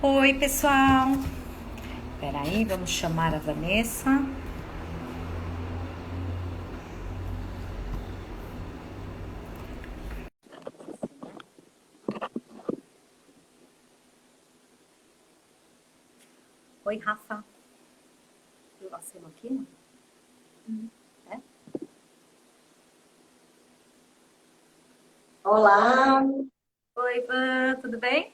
Oi, pessoal. Peraí, vamos chamar a Vanessa. Oi, Rafa. Eu assino aqui, não? É? Olá, Oi, Van, tudo bem?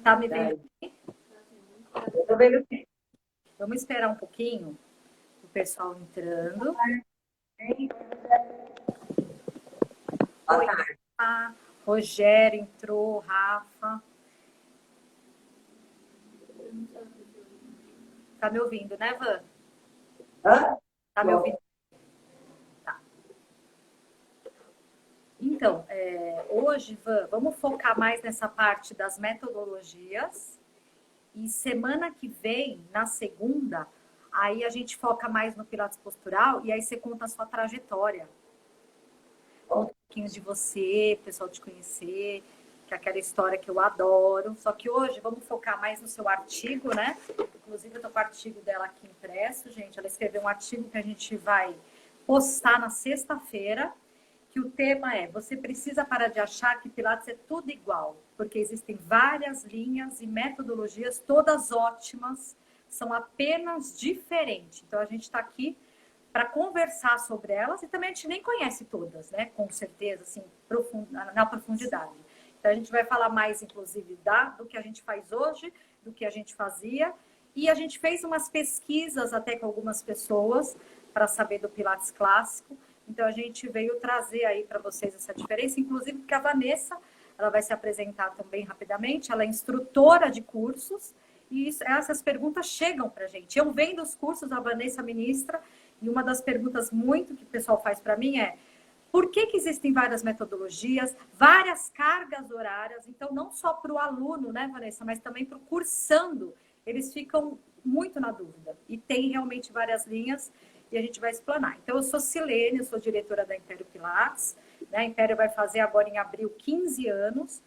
Tá me vendo? eu tô vendo bem. Vamos esperar um pouquinho o pessoal entrando. Boa Oi, tarde. Rafa. Rogério entrou, Rafa. Tá me ouvindo, né, Van? Hã? Tá me ouvindo? Bom, Tá. Então, hoje, Van, vamos focar mais nessa parte das metodologias. E semana que vem, na segunda, aí a gente foca mais no Pilates postural e aí você conta a sua trajetória. Conta um pouquinho de você, o pessoal te conhecer, que é aquela história que eu adoro. Só que hoje vamos focar mais no seu artigo, né? Inclusive, eu tô com o artigo dela aqui impresso, gente. Ela escreveu um artigo que a gente vai postar na sexta-feira, que o tema é: você precisa parar de achar que Pilates é tudo igual, porque existem várias linhas e metodologias, todas ótimas, são apenas diferentes. Então, a gente está aqui para conversar sobre elas e também a gente nem conhece todas, né? Com certeza, assim, na profundidade. Então a gente vai falar mais, inclusive, do que a gente faz hoje, do que a gente fazia. E a gente fez umas pesquisas até com algumas pessoas para saber do Pilates clássico. Então a gente veio trazer aí para vocês essa diferença, inclusive porque a Vanessa, ela vai se apresentar também rapidamente, ela é instrutora de cursos e essas perguntas chegam para a gente. Eu vendo os cursos, a Vanessa ministra, e uma das perguntas muito que o pessoal faz para mim é: por que existem várias metodologias, várias cargas horárias? Então, não só para o aluno, né, Vanessa, mas também para o cursando, eles ficam muito na dúvida. E tem realmente várias linhas e a gente vai explanar. Então, eu sou Silene, eu sou diretora da Império Pilates. Né? A Império vai fazer agora em abril 15 anos.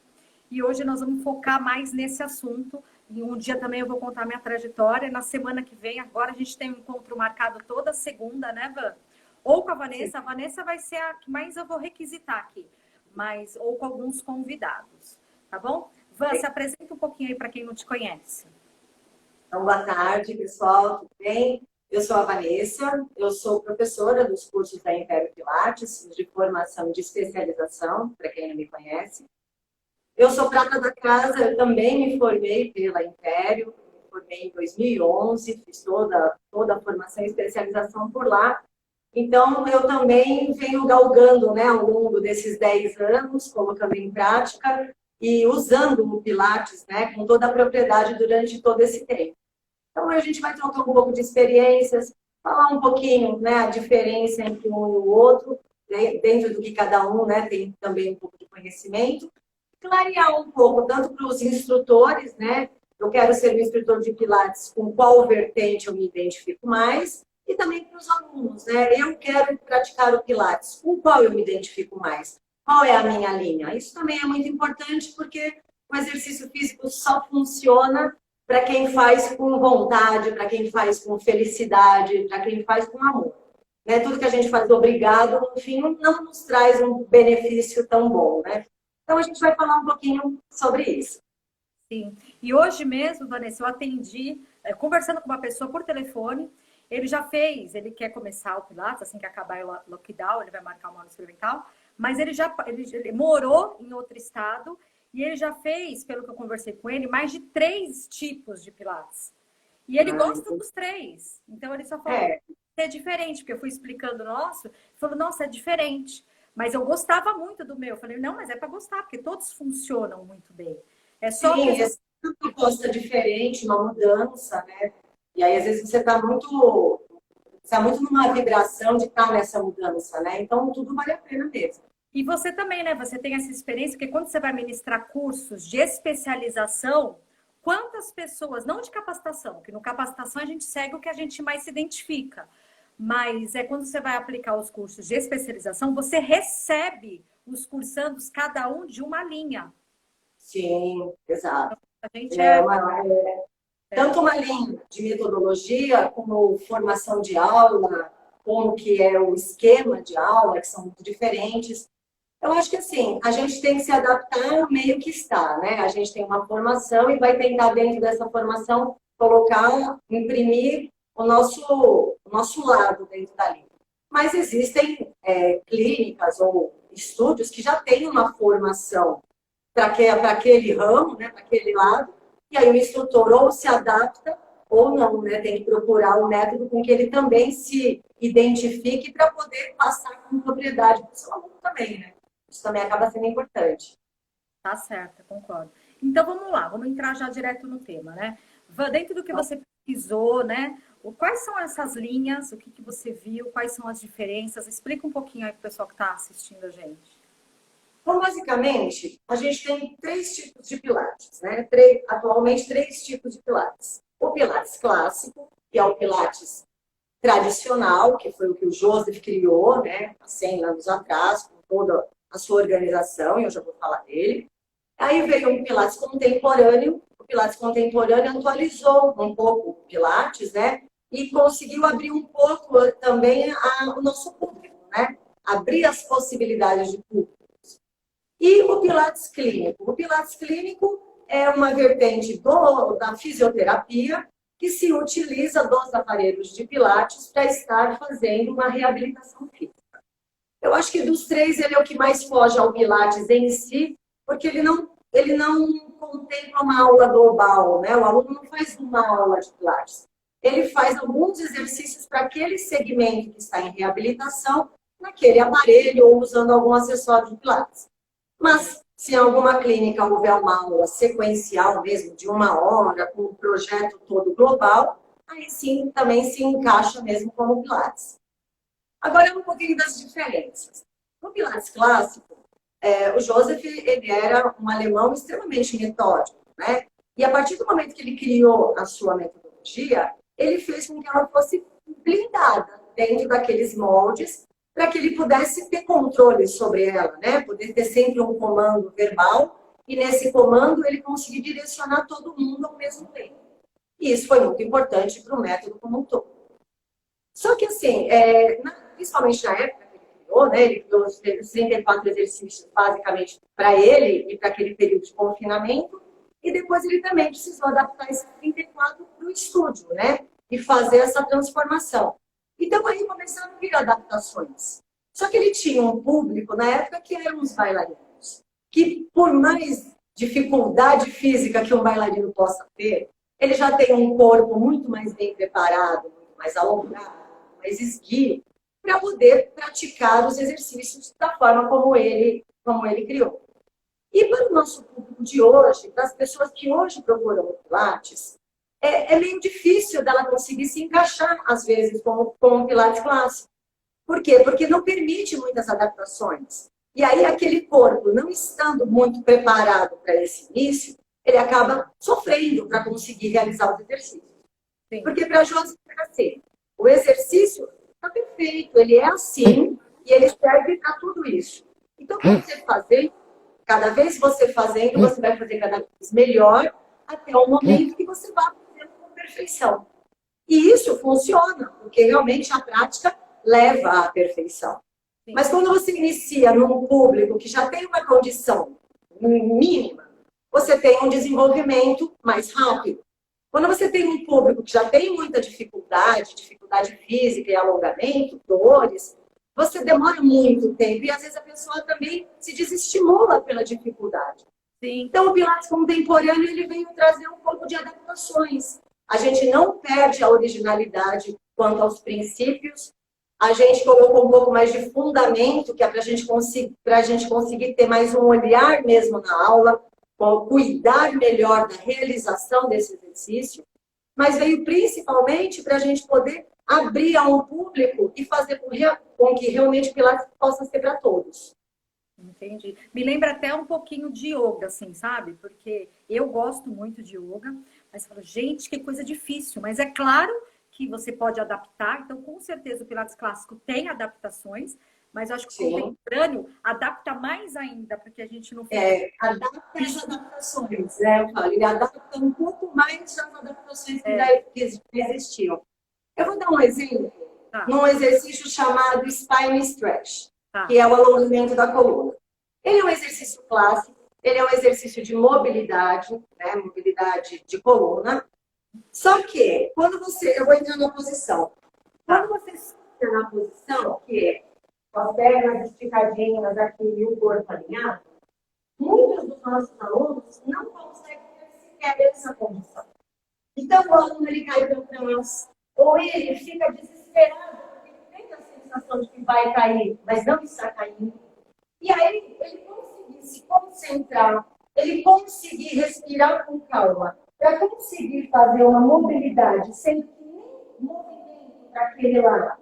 E hoje nós vamos focar mais nesse assunto. E um dia também eu vou contar minha trajetória. Na semana que vem, agora a gente tem um encontro marcado toda segunda, né, Van? Ou com a sim. Vanessa. A Vanessa vai ser a que mais eu vou requisitar aqui. Mas, ou com alguns convidados. Tá bom? Van, se apresenta um pouquinho aí para quem não te conhece. Então, boa tarde, pessoal, tudo bem? Eu sou a Vanessa, eu sou professora dos cursos da Império Pilates, de formação e de especialização, para quem não me conhece. Eu sou prata da casa, eu também me formei pela Império, me formei em 2011, fiz toda a formação e especialização por lá. Então, eu também venho galgando, né, ao longo desses 10 anos, colocando em prática e usando o Pilates, né, com toda a propriedade durante todo esse tempo. Então, a gente vai trocar um pouco de experiências, falar um pouquinho, né, a diferença entre um e o outro, né, dentro do que cada um, né, tem também um pouco de conhecimento, clarear um pouco, tanto para os instrutores, né, eu quero ser um instrutor de Pilates com qual vertente eu me identifico mais, e também para os alunos, né, eu quero praticar o Pilates, com qual eu me identifico mais, qual é a minha linha. Isso também é muito importante, porque o exercício físico só funciona para quem faz com vontade, para quem faz com felicidade, para quem faz com amor. Né? Tudo que a gente faz obrigado, no fim, não nos traz um benefício tão bom. Né? Então, a gente vai falar um pouquinho sobre isso. Sim. E hoje mesmo, Vanessa, eu atendi, conversando com uma pessoa por telefone. Ele já fez, ele quer começar o Pilates, assim que acabar o lockdown, ele vai marcar uma aula experimental. Mas ele morou em outro estado e ele já fez, pelo que eu conversei com ele, mais de 3 tipos de Pilates. E ele gosta dos três. Então ele só falou: É, é diferente, porque eu fui explicando o nosso, ele falou: nossa, é diferente. Mas eu gostava muito do meu. Eu falei: não, mas é para gostar, porque todos funcionam muito bem. É só a sim, questão. essa proposta diferente, uma mudança, né? E aí, às vezes, você está muito numa vibração de estar nessa mudança, né? Então, tudo vale a pena mesmo. E você também, né? Você tem essa experiência, porque quando você vai ministrar cursos de especialização, quantas pessoas, não de capacitação, que no capacitação a gente segue o que a gente mais se identifica, mas é quando você vai aplicar os cursos de especialização, você recebe os cursandos, cada um de uma linha. Sim, exato. A A gente É uma, tanto uma linha de metodologia, como formação de aula, como que é o esquema de aula, que são muito diferentes. Eu acho que assim, a gente tem que se adaptar ao meio que está, né? A gente tem uma formação e vai tentar, dentro dessa formação, colocar, imprimir o nosso lado dentro dali. Mas existem clínicas ou estúdios que já têm uma formação para aquele ramo, né, para aquele lado, e aí o instrutor ou se adapta ou não, né? Tem que procurar o método com que ele também se identifique para poder passar com propriedade para o seu aluno também, né? Isso também acaba sendo importante. Tá certo, concordo. Então vamos lá, vamos entrar já direto no tema, né? Dentro do que você pesquisou, né? Quais são essas linhas? O que que você viu? Quais são as diferenças? Explica um pouquinho aí para o pessoal que está assistindo a gente. Então, basicamente, a gente tem três tipos de pilates, né? Atualmente, três tipos de pilates. O pilates clássico, que é o pilates tradicional, que foi o que o Joseph criou, né? Há 100 anos atrás, com toda a sua organização, e eu já vou falar dele. Aí veio um Pilates contemporâneo. O Pilates contemporâneo atualizou um pouco o Pilates, né? E conseguiu abrir um pouco também o nosso público, né? Abrir as possibilidades de público. E o Pilates clínico? O Pilates clínico é uma vertente da fisioterapia que se utiliza dos aparelhos de Pilates para estar fazendo uma reabilitação física. Eu acho que dos três ele é o que mais foge ao Pilates em si, porque ele não contempla uma aula global, né? O aluno não faz uma aula de Pilates. Ele faz alguns exercícios para aquele segmento que está em reabilitação, naquele aparelho ou usando algum acessório de Pilates. Mas, se em alguma clínica houver uma aula sequencial mesmo, de 1 hora, com o projeto todo global, aí sim também se encaixa mesmo como Pilates. Agora, um pouquinho das diferenças. No Pilates clássico, o Joseph ele era um alemão extremamente metódico, né? E a partir do momento que ele criou a sua metodologia, ele fez com que ela fosse blindada dentro daqueles moldes para que ele pudesse ter controle sobre ela, né? Poder ter sempre um comando verbal e nesse comando ele conseguir direcionar todo mundo ao mesmo tempo. E isso foi muito importante para o método como um todo. Só que assim, principalmente na época que ele criou, né? Ele criou os 34 exercícios basicamente para ele e para aquele período de confinamento, e depois ele também precisou adaptar esses 34 para o estúdio, né? E fazer essa transformação. Então, aí começaram a vir adaptações. Só que ele tinha um público, na época, que eram os bailarinos. Que, por mais dificuldade física que um bailarino possa ter, ele já tem um corpo muito mais bem preparado, muito mais alongado, mais esguio, para poder praticar os exercícios da forma como ele criou. E para o nosso público de hoje, para as pessoas que hoje procuram o Pilates, é meio difícil dela conseguir se encaixar, às vezes, com o Pilates clássico. Por quê? Porque não permite muitas adaptações. E aí, aquele corpo, não estando muito preparado para esse início, ele acaba sofrendo para conseguir realizar os exercícios. Sim. Porque para a Josi é assim, o exercício está perfeito, ele é assim e ele serve para tudo isso. Então, você fazer, cada vez que você fazendo, você vai fazer cada vez melhor, até o momento que você vai fazendo com perfeição. E isso funciona, porque realmente a prática leva à perfeição. Sim. Mas quando você inicia num público que já tem uma condição mínima, você tem um desenvolvimento mais rápido. Quando você tem um público que já tem muita dificuldade física e alongamento, dores, você demora muito tempo e às vezes a pessoa também se desestimula pela dificuldade. Sim. Então o Pilates contemporâneo ele veio trazer um pouco de adaptações. A gente não perde a originalidade quanto aos princípios. A gente colocou um pouco mais de fundamento, que é para a gente conseguir ter mais um olhar mesmo na aula, cuidar melhor da realização desse exercício, mas veio principalmente para a gente poder abrir a um público e fazer com que realmente o Pilates possa ser para todos. Entendi. Me lembra até um pouquinho de yoga, assim, sabe? Porque eu gosto muito de yoga, mas falo, gente, que coisa difícil. Mas é claro que você pode adaptar, então com certeza o Pilates clássico tem adaptações, Mas eu acho que o Sim. contemporâneo adapta mais ainda, porque a gente não fica... Adapta as adaptações, né? Eu falo, ele adapta um pouco mais das adaptações que existiam. Eu vou dar um exemplo Tá, num exercício chamado Spine Stretch, tá, que é o alongamento da coluna. Ele é um exercício clássico, ele é um exercício de mobilidade, né? Mobilidade de coluna. Só que, quando você... Eu vou entrar na posição. Quando tá. você fica na posição, que é com as pernas esticadinhas aqui e o corpo alinhado, muitos dos nossos alunos não conseguem ter sequer essa condição. Então, o aluno ele cai para trás, ou ele fica desesperado, porque ele tem a sensação de que vai cair, mas não está caindo. E aí, ele conseguir se concentrar, ele conseguir respirar com calma, para conseguir fazer uma mobilidade sem que nem movimento para aquele lado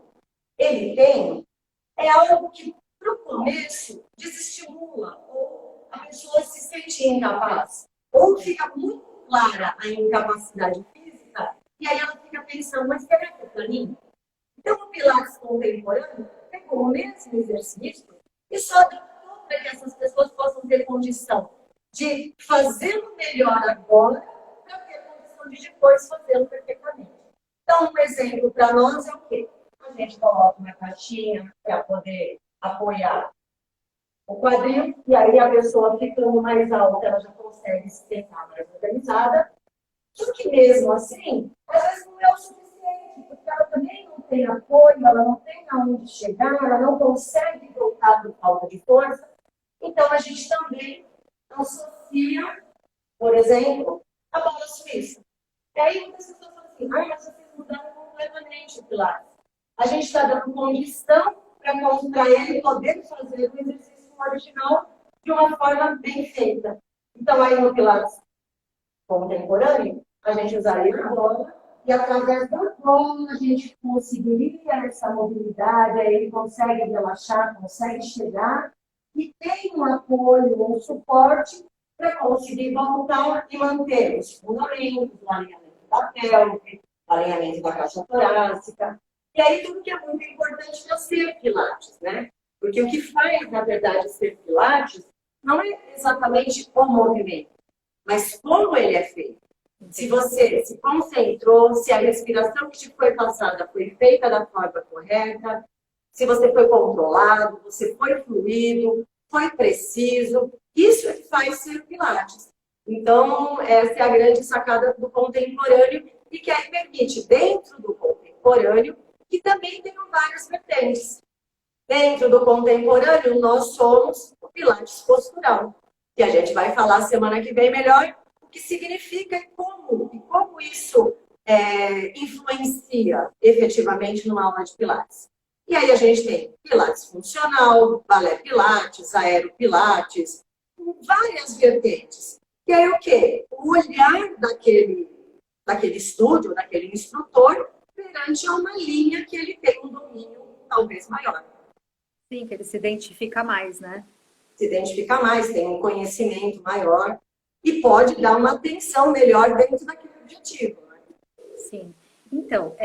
ele tem, é algo que, para o começo, desestimula, ou a pessoa se sente incapaz, ou fica muito clara a incapacidade física, e aí ela fica pensando, mas será que é para mim? Então, o Pilates contemporâneo pegou o mesmo exercício e só adaptou para que essas pessoas possam ter condição de fazê-lo melhor agora, para ter condição de depois fazê-lo perfeitamente. Então, um exemplo para nós é o quê? A gente coloca uma caixinha para poder apoiar o quadril, e aí a pessoa ficando mais alta, ela já consegue se sentar mais organizada. Só que mesmo assim, às vezes não é o suficiente, porque ela também não tem apoio, ela não tem aonde chegar, ela não consegue voltar por falta de força. Então, a gente também associa, por exemplo, a bola suíça. E aí, muitas pessoas falam assim, mas vocês mudaram completamente o Pilates. A gente está dando condição para ele poder fazer o exercício original de uma forma bem feita. Então, aí no Pilates contemporâneo, a gente usaria a bola e através da bola a gente conseguiria essa mobilidade, aí ele consegue relaxar, consegue chegar e tem um apoio, um suporte para conseguir voltar e manter os fundamentos, o alinhamento da pelve, o alinhamento da caixa torácica. E aí tudo que é muito importante para ser Pilates, né? Porque o que faz, na verdade, ser Pilates não é exatamente o movimento, mas como ele é feito. Se você se concentrou, se a respiração que te foi passada foi feita da forma correta, se você foi controlado, você foi fluido, foi preciso, isso é que faz ser Pilates. Então, essa é a grande sacada do contemporâneo e que aí permite, dentro do contemporâneo, que também tenham várias vertentes. Dentro do contemporâneo, nós somos o Pilates postural, que a gente vai falar semana que vem melhor o que significa e como isso influencia efetivamente numa aula de Pilates. E aí a gente tem Pilates funcional, balé Pilates, aero Pilates, várias vertentes. E aí o quê? O olhar daquele estúdio, daquele instrutor, perante a uma linha que ele tem um domínio talvez maior. Sim, que ele se identifica mais, né? Se identifica mais, tem um conhecimento maior e pode dar uma atenção melhor dentro daquele objetivo. Né? Sim. Então,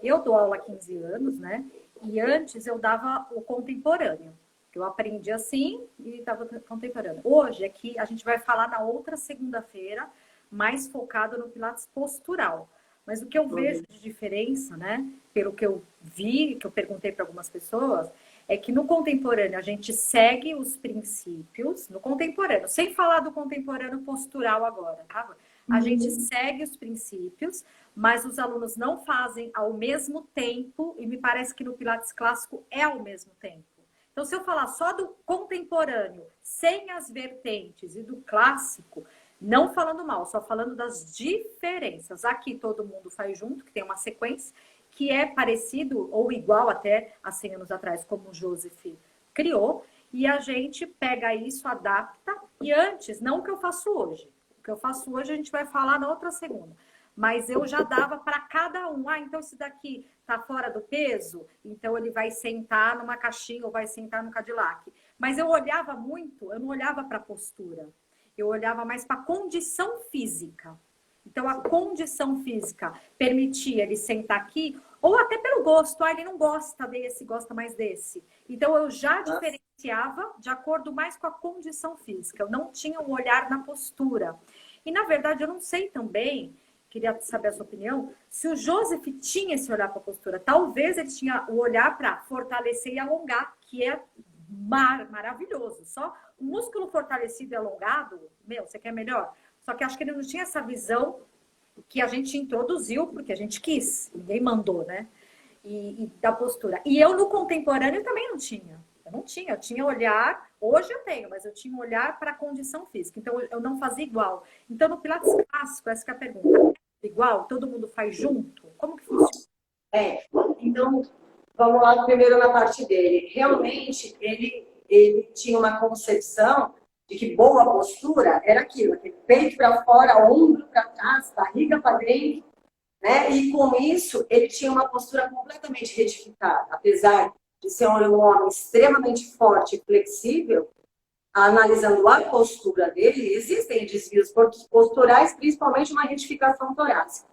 eu dou aula há 15 anos, né? E antes eu dava o contemporâneo. Eu aprendi assim e dava contemporâneo. Hoje aqui a gente vai falar na outra segunda-feira, mais focado no Pilates postural. Mas o que eu vejo de diferença, né? Pelo que eu vi, que eu perguntei para algumas pessoas, é que no contemporâneo a gente segue os princípios, no contemporâneo, sem falar do contemporâneo postural agora, tá? A gente segue os princípios, mas os alunos não fazem ao mesmo tempo, e me parece que no Pilates clássico é ao mesmo tempo. Então, se eu falar só do contemporâneo, sem as vertentes, e do clássico, não falando mal, só falando das diferenças. Aqui todo mundo faz junto, que tem uma sequência, que é parecido ou igual até a 100 anos atrás, como o Joseph criou, e a gente pega isso, adapta, e antes, não o que eu faço hoje. O que eu faço hoje a gente vai falar na outra segunda. Mas eu já dava para cada um. Então esse daqui tá fora do peso, então ele vai sentar numa caixinha ou vai sentar no Cadillac. Mas eu olhava muito, eu não olhava para a postura. Eu olhava mais para a condição física. Então, a condição física permitia ele sentar aqui Ou até pelo gosto, ele não gosta desse, gosta mais desse. Então eu já diferenciava de acordo mais com a condição física. Eu não tinha um olhar na postura. E na verdade eu não sei também, queria saber a sua opinião, se o Joseph tinha esse olhar para a postura. Talvez ele tinha o olhar para fortalecer e alongar, que é maravilhoso. Só o músculo fortalecido e alongado, você quer melhor? Só que acho que ele não tinha essa visão que a gente introduziu, porque a gente quis, ninguém mandou, né? E da postura. E eu no contemporâneo também não tinha. Eu tinha olhar, hoje eu tenho, mas eu tinha olhar para a condição física. Então eu não fazia igual. Então no Pilates clássico, essa que é a pergunta. Igual? Todo mundo faz junto? Como que funciona? Então, vamos lá primeiro na parte dele. Realmente, ele tinha uma concepção de que boa postura era aquilo, aquele peito para fora, ombro para trás, barriga para dentro, né? E com isso, ele tinha uma postura completamente retificada. Apesar de ser um homem extremamente forte e flexível, analisando a postura dele, existem desvios posturais, principalmente uma retificação torácica.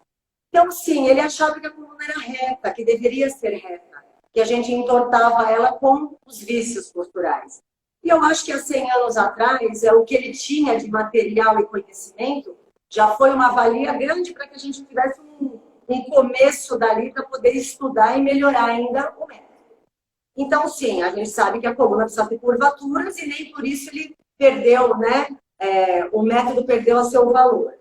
Então, sim, ele achava que a coluna era reta, que deveria ser reta, que a gente entortava ela com os vícios posturais. E eu acho que há 100 anos atrás, o que ele tinha de material e conhecimento já foi uma valia grande para que a gente tivesse um começo dali para poder estudar e melhorar ainda o método. Então, sim, a gente sabe que a coluna precisa ter curvaturas e nem por isso ele perdeu, né? O método perdeu o seu valor.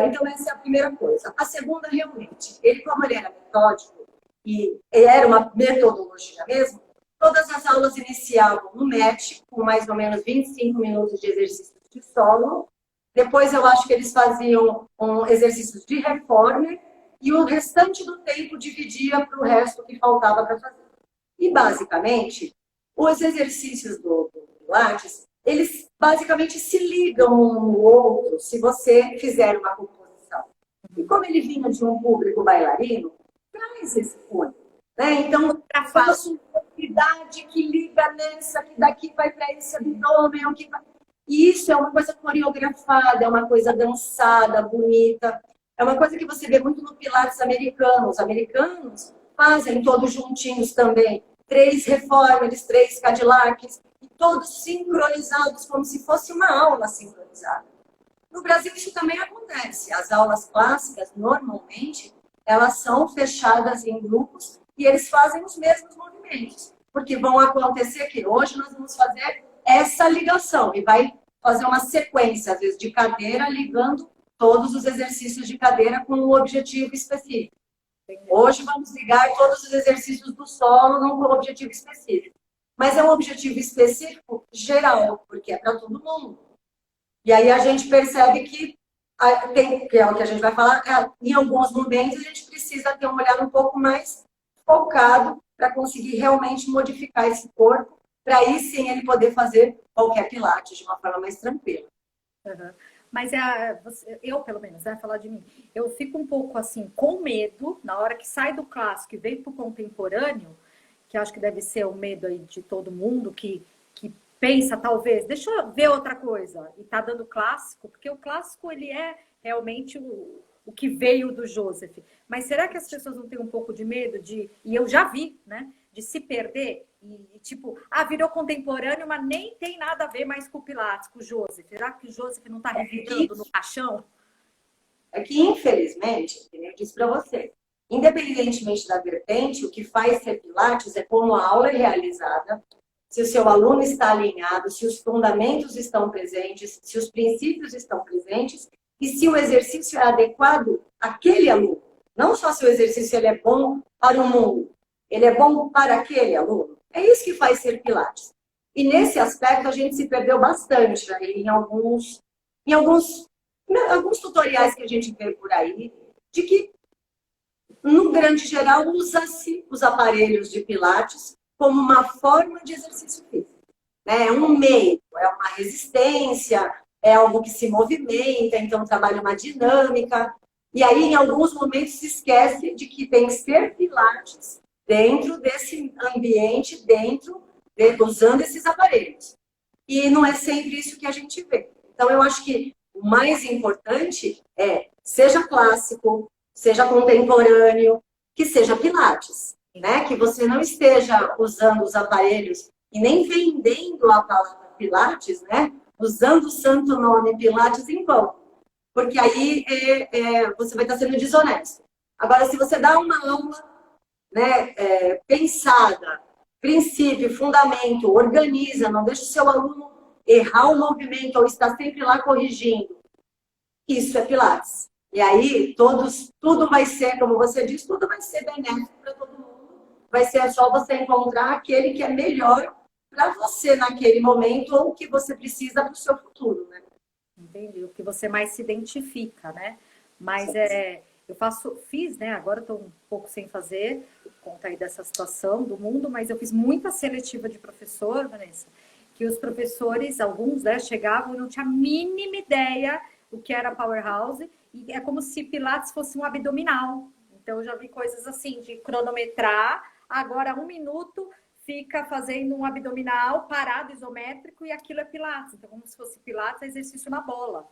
Então, essa é a primeira coisa. A segunda, realmente, ele, como ele era metódico e era uma metodologia mesmo, todas as aulas iniciavam no MET, com mais ou menos 25 minutos de exercícios de solo. Depois, eu acho que eles faziam exercícios de reformer e o restante do tempo dividia para o resto que faltava para fazer. E, basicamente, os exercícios do Pilates, eles basicamente se ligam um no outro se você fizer uma composição. E como ele vinha de um público bailarino, traz esse fone. Né? Então, faço uma atividade que liga nessa, que daqui vai para esse abdômen. Que vai... E isso é uma coisa coreografada, é uma coisa dançada, bonita. É uma coisa que você vê muito no Pilates americano. Os americanos fazem todos juntinhos também. 3 reformers, 3 Cadillacs, e todos sincronizados, como se fosse uma aula sincronizada. No Brasil, isso também acontece. As aulas clássicas, normalmente, elas são fechadas em grupos e eles fazem os mesmos movimentos. Porque vão acontecer que hoje nós vamos fazer essa ligação e vai fazer uma sequência, às vezes, de cadeira, ligando todos os exercícios de cadeira com um objetivo específico. Hoje vamos ligar todos os exercícios do solo num objetivo específico. Mas é um objetivo específico geral, porque é para todo mundo. E aí a gente percebe que é o que a gente vai falar, em alguns momentos a gente precisa ter um olhar um pouco mais focado para conseguir realmente modificar esse corpo, para aí sim ele poder fazer qualquer pilates de uma forma mais tranquila. Uhum. Mas eu, pelo menos, falar de mim, eu fico um pouco assim, com medo, na hora que sai do clássico e vem para o contemporâneo, que acho que deve ser o medo aí de todo mundo, que pensa, talvez, deixa eu ver outra coisa, e tá dando clássico, porque o clássico, ele é realmente o que veio do Joseph. Mas será que as pessoas não têm um pouco de medo de, e eu já vi, né, de se perder, e tipo, virou contemporâneo, mas nem tem nada a ver mais com o Pilates, com o Joseph. Será que o Joseph não está revirando no caixão? É que, infelizmente, eu disse para você, independentemente da vertente, o que faz ser Pilates é como a aula é realizada, se o seu aluno está alinhado, se os fundamentos estão presentes, se os princípios estão presentes e se o exercício é adequado àquele aluno. Não só se o exercício ele é bom para o mundo, ele é bom para aquele aluno. É isso que faz ser Pilates. E nesse aspecto a gente se perdeu bastante em alguns tutoriais que a gente vê por aí, de que, no grande geral, usa-se os aparelhos de Pilates como uma forma de exercício físico. É um meio, é uma resistência, é algo que se movimenta, então trabalha uma dinâmica. E aí, em alguns momentos, se esquece de que tem que ser Pilates dentro desse ambiente, usando esses aparelhos. E não é sempre isso que a gente vê. Então, eu acho que o mais importante seja clássico, seja contemporâneo, que seja Pilates, né? Que você não esteja usando os aparelhos e nem vendendo a palavra Pilates, né? Usando o santo nome Pilates em vão. Porque aí você vai estar sendo desonesto. Agora, se você dá uma aula, né, pensada, princípio, fundamento, organiza, não deixa o seu aluno errar o movimento ou estar sempre lá corrigindo, isso é Pilates. E aí, tudo vai ser, como você disse, tudo vai ser benéfico para todo mundo. Vai ser só você encontrar aquele que é melhor para você naquele momento ou o que você precisa para o seu futuro, né? Entendi, o que você mais se identifica, né? Mas eu fiz, né? Agora estou um pouco sem fazer, por conta aí dessa situação do mundo, mas eu fiz muita seletiva de professor, Vanessa, que os professores, alguns, né, chegavam e não tinham a mínima ideia o que era Powerhouse, e é como se Pilates fosse um abdominal. Então, eu já vi coisas assim, de cronometrar, agora 1 minuto fica fazendo um abdominal parado, isométrico, e aquilo é Pilates. Então, como se fosse Pilates, é exercício na bola.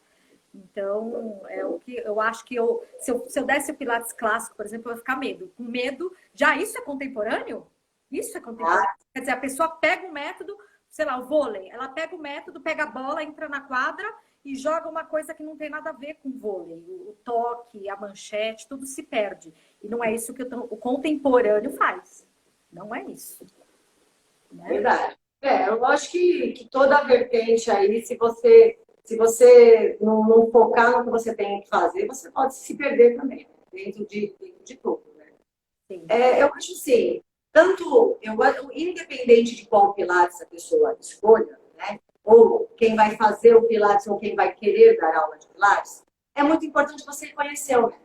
Então, é o que eu acho que se eu desse o Pilates clássico, por exemplo, eu ia ficar com medo. Já isso é contemporâneo? Isso é contemporâneo. Quer dizer, a pessoa pega o método, sei lá, o vôlei, ela pega o método, pega a bola, entra na quadra e joga uma coisa que não tem nada a ver com vôlei. O toque, a manchete, tudo se perde. E não é isso que o contemporâneo faz. Não é isso. Né? Verdade. Eu acho que toda a vertente aí, se você não focar no que você tem que fazer, você pode se perder também, né? dentro de tudo. Né? Eu acho assim, independente de qual Pilates a pessoa escolha, né? Ou quem vai fazer o Pilates ou quem vai querer dar aula de Pilates, é muito importante você conhecer o método.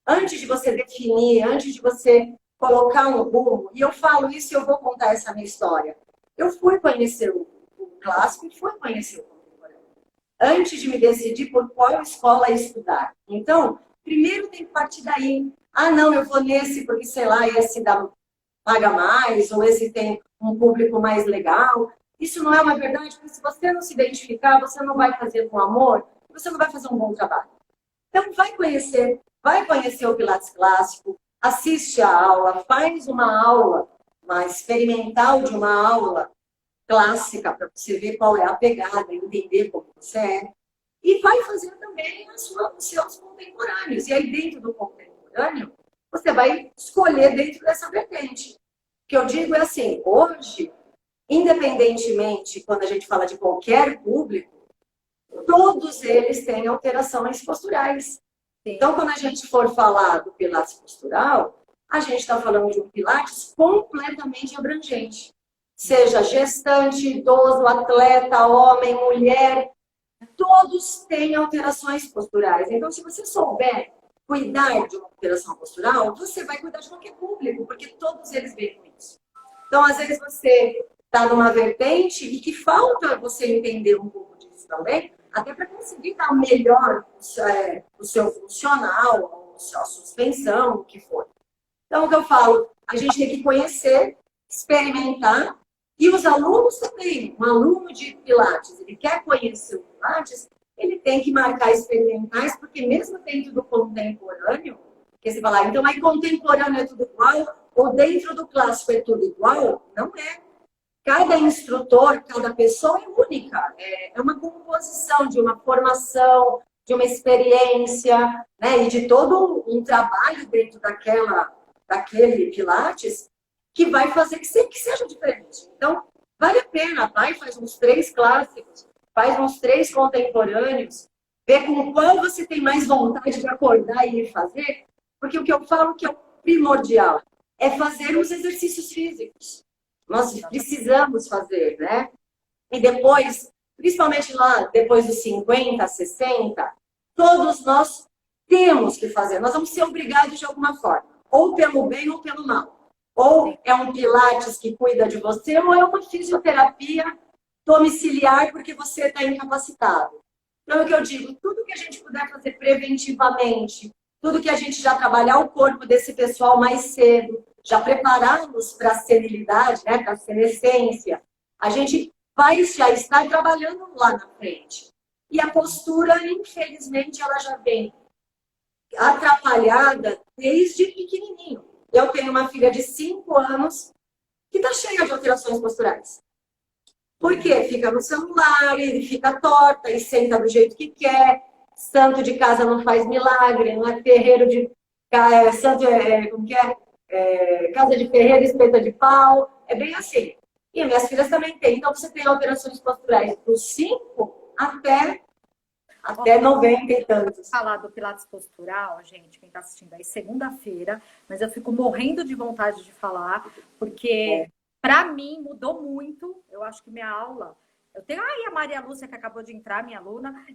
Antes de você definir, antes de você colocar um rumo, e eu falo isso e eu vou contar essa minha história. Eu fui conhecer o clássico e fui conhecer o contemporâneo. Antes de me decidir por qual escola estudar. Então, primeiro tem que partir daí. Ah, não, eu vou nesse porque, sei lá, esse paga mais, ou esse tem um público mais legal. Isso não é uma verdade, porque se você não se identificar, você não vai fazer com amor, você não vai fazer um bom trabalho. Então, vai conhecer o Pilates clássico, assiste a aula, faz uma aula, uma experimental de uma aula clássica, para você ver qual é a pegada, entender como você é. E vai fazer também os seus contemporâneos. E aí, dentro do contemporâneo, você vai escolher dentro dessa vertente. O que eu digo é assim, hoje, independentemente, quando a gente fala de qualquer público, todos eles têm alterações posturais. Então, quando a gente for falar do Pilates postural, a gente está falando de um Pilates completamente abrangente. Seja gestante, idoso, atleta, homem, mulher, todos têm alterações posturais. Então, se você souber cuidar de uma alteração postural, você vai cuidar de qualquer público, porque todos eles veem com isso. Então, às vezes você está numa vertente e que falta você entender um pouco disso também, até para conseguir dar melhor o seu funcional, a suspensão, o que for. Então, o que eu falo, a gente tem que conhecer, experimentar, e os alunos também. Um aluno de Pilates, ele quer conhecer o Pilates, ele tem que marcar experimentais, porque mesmo dentro do contemporâneo, que você fala, então aí contemporâneo é tudo igual, ou dentro do clássico é tudo igual, não é. Cada instrutor, cada pessoa é única. É uma composição de uma formação, de uma experiência, né? E de todo um trabalho dentro daquele Pilates que vai fazer que seja diferente. Então, vale a pena, vai, faz uns 3 clássicos, faz uns 3 contemporâneos, vê com qual você tem mais vontade de acordar e ir fazer, porque o que eu falo que é o primordial é fazer os exercícios físicos. Nós precisamos fazer, né? E depois, principalmente lá, depois dos 50, 60, todos nós temos que fazer. Nós vamos ser obrigados de alguma forma. Ou pelo bem ou pelo mal. Ou é um Pilates que cuida de você, ou é uma fisioterapia domiciliar porque você está incapacitado. Então, é o que eu digo, tudo que a gente puder fazer preventivamente, tudo que a gente já trabalhar o corpo desse pessoal mais cedo, já prepará-los para a senilidade, né, para a senescência, a gente vai já estar trabalhando lá na frente. E a postura, infelizmente, ela já vem atrapalhada desde pequenininho. eu tenho uma filha de 5 anos que está cheia de alterações posturais. Por quê? Fica no celular, e fica torta, e senta do jeito que quer. Santo de casa não faz milagre, não é terreiro de... santo como que é? Casa de ferreiro, espeta de pau. É bem assim. E minhas filhas também têm. Então, você tem alterações posturais dos 5 até 90 e tantos. Falar do Pilates postural, gente, quem está assistindo aí, segunda-feira, mas eu fico morrendo de vontade de falar, porque para mim mudou muito. Eu acho que minha aula. Eu tenho aí a Maria Lúcia, que acabou de entrar, minha aluna,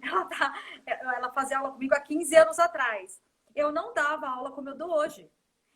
ela fazia aula comigo há 15 anos atrás. Eu não dava aula como eu dou hoje.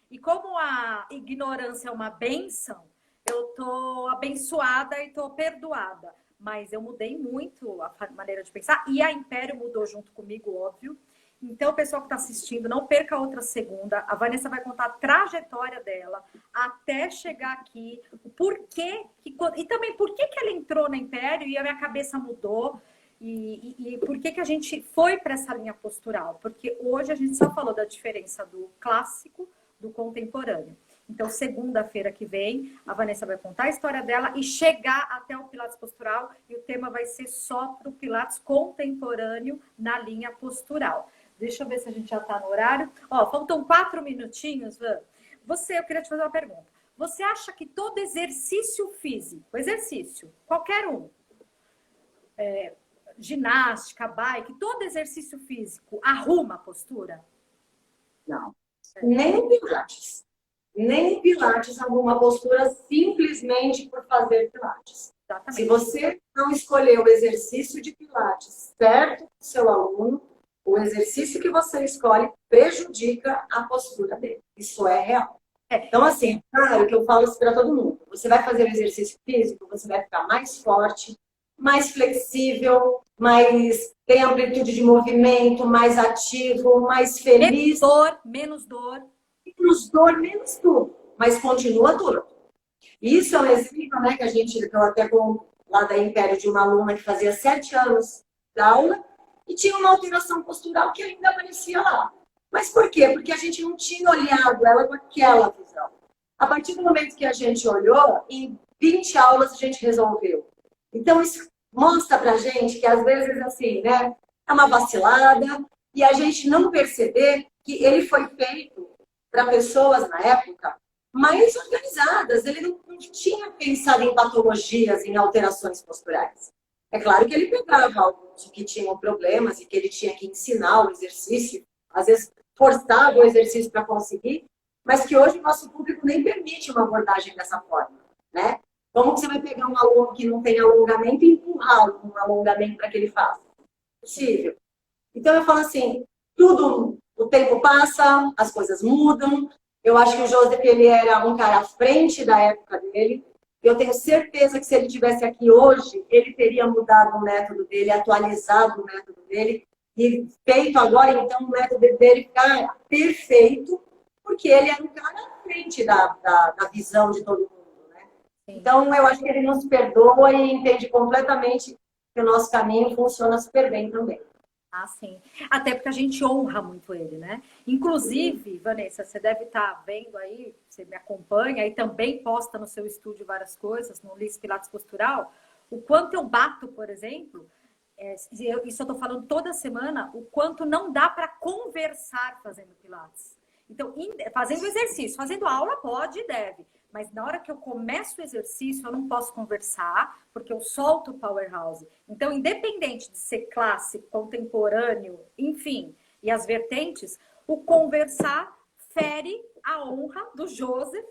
E como a ignorância é uma bênção, eu tô abençoada e tô perdoada. Mas eu mudei muito a maneira de pensar. E a Império mudou junto comigo, óbvio. Então, o pessoal que está assistindo, não perca a outra segunda. A Vanessa vai contar a trajetória dela até chegar aqui. O porquê. E também por que ela entrou na Império e a minha cabeça mudou. E por que a gente foi para essa linha postural. Porque hoje a gente só falou da diferença do clássico do contemporâneo. Então, segunda-feira que vem, a Vanessa vai contar a história dela e chegar até o Pilates postural. E o tema vai ser só para o Pilates contemporâneo na linha postural. Deixa eu ver se a gente já está no horário. Ó, faltam 4 minutinhos, Van. Eu queria te fazer uma pergunta. Você acha que todo exercício físico, qualquer um, ginástica, bike, todo exercício físico arruma a postura? Não. Nem o Pilates. Nem o Pilates arruma postura simplesmente por fazer Pilates. Exatamente. Se você não escolher o exercício de Pilates certo para o seu aluno, o exercício que você escolhe prejudica a postura dele. Isso é real. Então, assim, claro que eu falo isso para todo mundo. Você vai fazer o exercício físico, você vai ficar mais forte, mais flexível, tem amplitude de movimento, mais ativo, mais feliz. Menos dor. Menos tudo, mas continua dor. Isso é um exemplo, né, que eu até com lá da Império de uma aluna que fazia 7 anos de aula e tinha uma alteração postural que ainda aparecia lá. Mas por quê? Porque a gente não tinha olhado ela com aquela visão. A partir do momento que a gente olhou, em 20 aulas a gente resolveu. Então, isso mostra pra gente que, às vezes, assim, né, é uma vacilada e a gente não perceber que ele foi feito para pessoas, na época, mais organizadas. Ele não tinha pensado em patologias, em alterações posturais. É claro que ele pegava alguns que tinham problemas e que ele tinha que ensinar o exercício, às vezes forçava o exercício para conseguir, mas que hoje o nosso público nem permite uma abordagem dessa forma, né? Como que você vai pegar um aluno que não tem alongamento e empurrá-lo com um alongamento para que ele faça? Possível. Então, eu falo assim, o tempo passa, as coisas mudam. Eu acho que o Joseph, ele era um cara à frente da época dele. Eu tenho certeza que se ele estivesse aqui hoje, ele teria mudado o método dele, atualizado o método dele e feito agora, então, o método dele ficar perfeito, porque ele era um cara à frente da visão de todo mundo, né? Então, eu acho que ele nos perdoa e entende completamente que o nosso caminho funciona super bem também. Ah, sim. Até porque a gente honra muito ele, né? Inclusive, Vanessa, você deve estar vendo aí, você me acompanha e também posta no seu estúdio várias coisas, no Liz Pilates Postural, o quanto eu bato, por exemplo, isso eu tô falando toda semana, o quanto não dá para conversar fazendo Pilates. Então, fazendo exercício, fazendo aula pode e deve, mas na hora que eu começo o exercício, eu não posso conversar, porque eu solto o powerhouse. Então, independente de ser clássico, contemporâneo, enfim, e as vertentes, o conversar fere a honra do Joseph,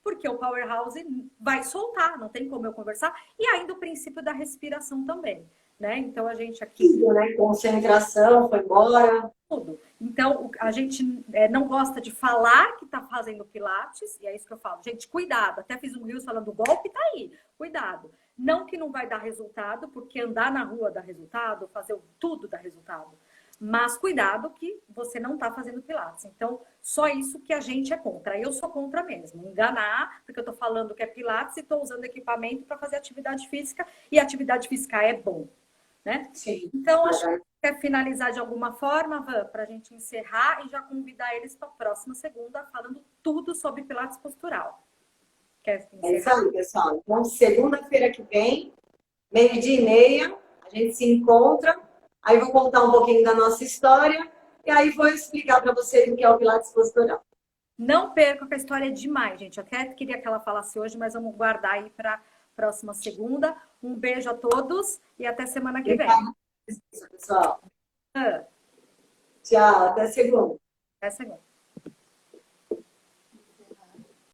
porque o powerhouse vai soltar, não tem como eu conversar, e ainda o princípio da respiração também, né? Então, a gente aqui... Tudo, né? Concentração, foi embora. Tudo. Então, a gente não gosta de falar que está fazendo Pilates, e é isso que eu falo. Gente, cuidado. Até fiz um Reels falando, o golpe tá aí. Cuidado. Não que não vai dar resultado, porque andar na rua dá resultado, fazer tudo dá resultado. Mas cuidado que você não está fazendo Pilates. Então, só isso que a gente é contra. Eu sou contra mesmo. Enganar, porque eu estou falando que é Pilates e estou usando equipamento para fazer atividade física. E atividade física é bom. né? Sim. Então, acho que quer finalizar de alguma forma, Van, para a gente encerrar e já convidar eles para a próxima segunda, falando tudo sobre Pilates postural. Quer É isso encerrar? aí, pessoal. Então, segunda-feira que vem, 12h30, a gente se encontra. Aí vou contar um pouquinho da nossa história e aí vou explicar para vocês o que é o Pilates postural. Não perca, que a história é demais, gente. Eu até queria que ela falasse hoje, mas vamos guardar aí para próxima segunda. Um beijo a todos e até semana que vem. Obrigada, pessoal. Ah, Tchau, até segunda. até segunda.